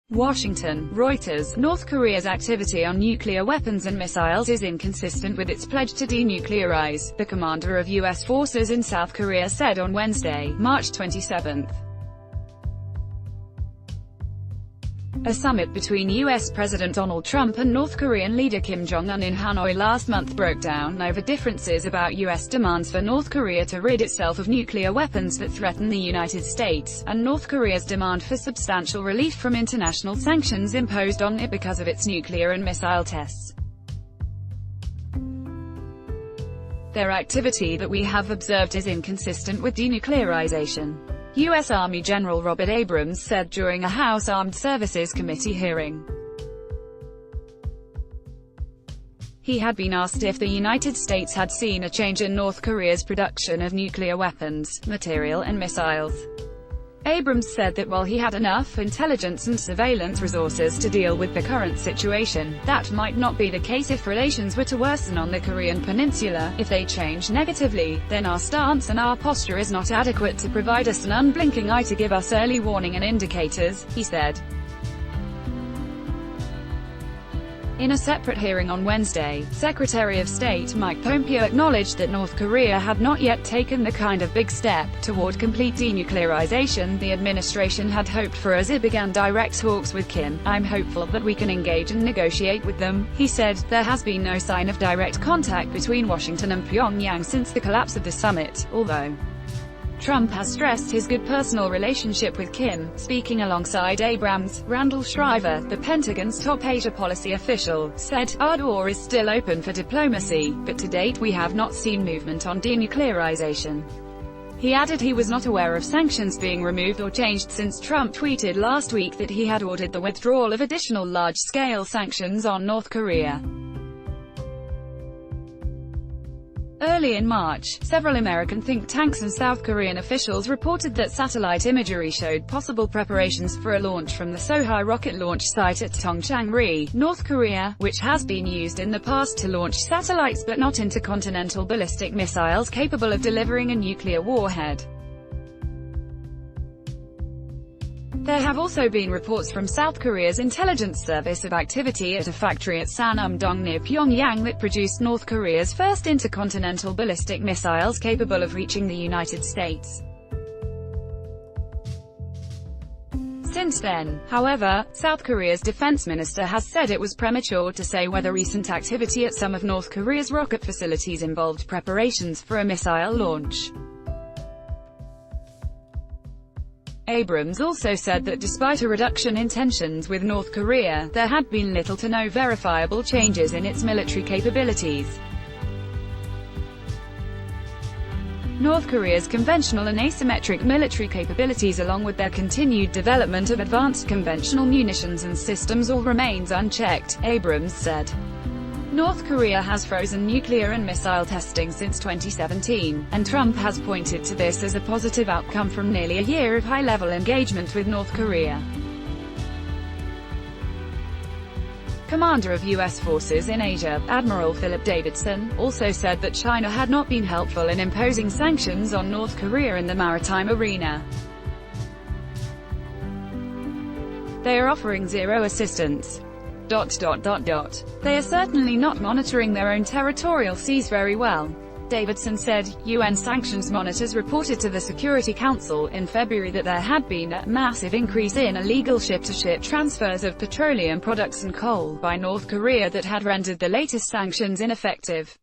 Washington, Reuters. North Korea's activity on nuclear weapons and missiles is inconsistent with its pledge to denuclearize, the commander of U.S. forces in South Korea said on Wednesday, March 27. A summit between U.S. President Donald Trump and North Korean leader Kim Jong Un in Hanoi last month broke down over differences about U.S. demands for North Korea to rid itself of nuclear weapons that threaten the United States, and North Korea's demand for substantial relief from international sanctions imposed on it because of its nuclear and missile tests. Their activity that we have observed is inconsistent with denuclearization, U.S. Army General Robert Abrams said during a House Armed Services Committee hearing. He had been asked if the United States had seen a change in North Korea's production of nuclear weapons, material and missiles. Abrams said that while he had enough intelligence and surveillance resources to deal with the current situation, that might not be the case if relations were to worsen on the Korean peninsula. If they change negatively, then our stance and our posture is not adequate to provide us an unblinking eye to give us early warning and indicators, he said. In a separate hearing on Wednesday, Secretary of State Mike Pompeo acknowledged that North Korea had not yet taken the kind of big step toward complete denuclearization the administration had hoped for as it began direct talks with Kim. "I'm hopeful that we can engage and negotiate with them," he said. There has been no sign of direct contact between Washington and Pyongyang since the collapse of the summit, although Trump has stressed his good personal relationship with Kim. Speaking alongside Abrams, Randall Shriver, the Pentagon's top Asia policy official, said, "Our door is still open for diplomacy, but to date we have not seen movement on denuclearization." He added he was not aware of sanctions being removed or changed since Trump tweeted last week that he had ordered the withdrawal of additional large-scale sanctions on North Korea. Early in March, several American think tanks and South Korean officials reported that satellite imagery showed possible preparations for a launch from the Sohae rocket launch site at Tongchang-ri, North Korea, which has been used in the past to launch satellites but not intercontinental ballistic missiles capable of delivering a nuclear warhead. There have also been reports from South Korea's intelligence service of activity at a factory at Sanum-dong near Pyongyang that produced North Korea's first intercontinental ballistic missiles capable of reaching the United States. Since then, however, South Korea's defense minister has said it was premature to say whether recent activity at some of North Korea's rocket facilities involved preparations for a missile launch. Abrams also said that despite a reduction in tensions with North Korea, there had been little to no verifiable changes in its military capabilities. North Korea's conventional and asymmetric military capabilities along with their continued development of advanced conventional munitions and systems all remains unchecked, Abrams said. North Korea has frozen nuclear and missile testing since 2017, and Trump has pointed to this as a positive outcome from nearly a year of high-level engagement with North Korea. Commander of U.S. forces in Asia, Admiral Philip Davidson, also said that China had not been helpful in imposing sanctions on North Korea in the maritime arena. They are offering zero assistance. They are certainly not monitoring their own territorial seas very well. Davidson said. UN sanctions monitors reported to the Security Council in February that there had been a massive increase in illegal ship-to-ship transfers of petroleum products and coal by North Korea that had rendered the latest sanctions ineffective.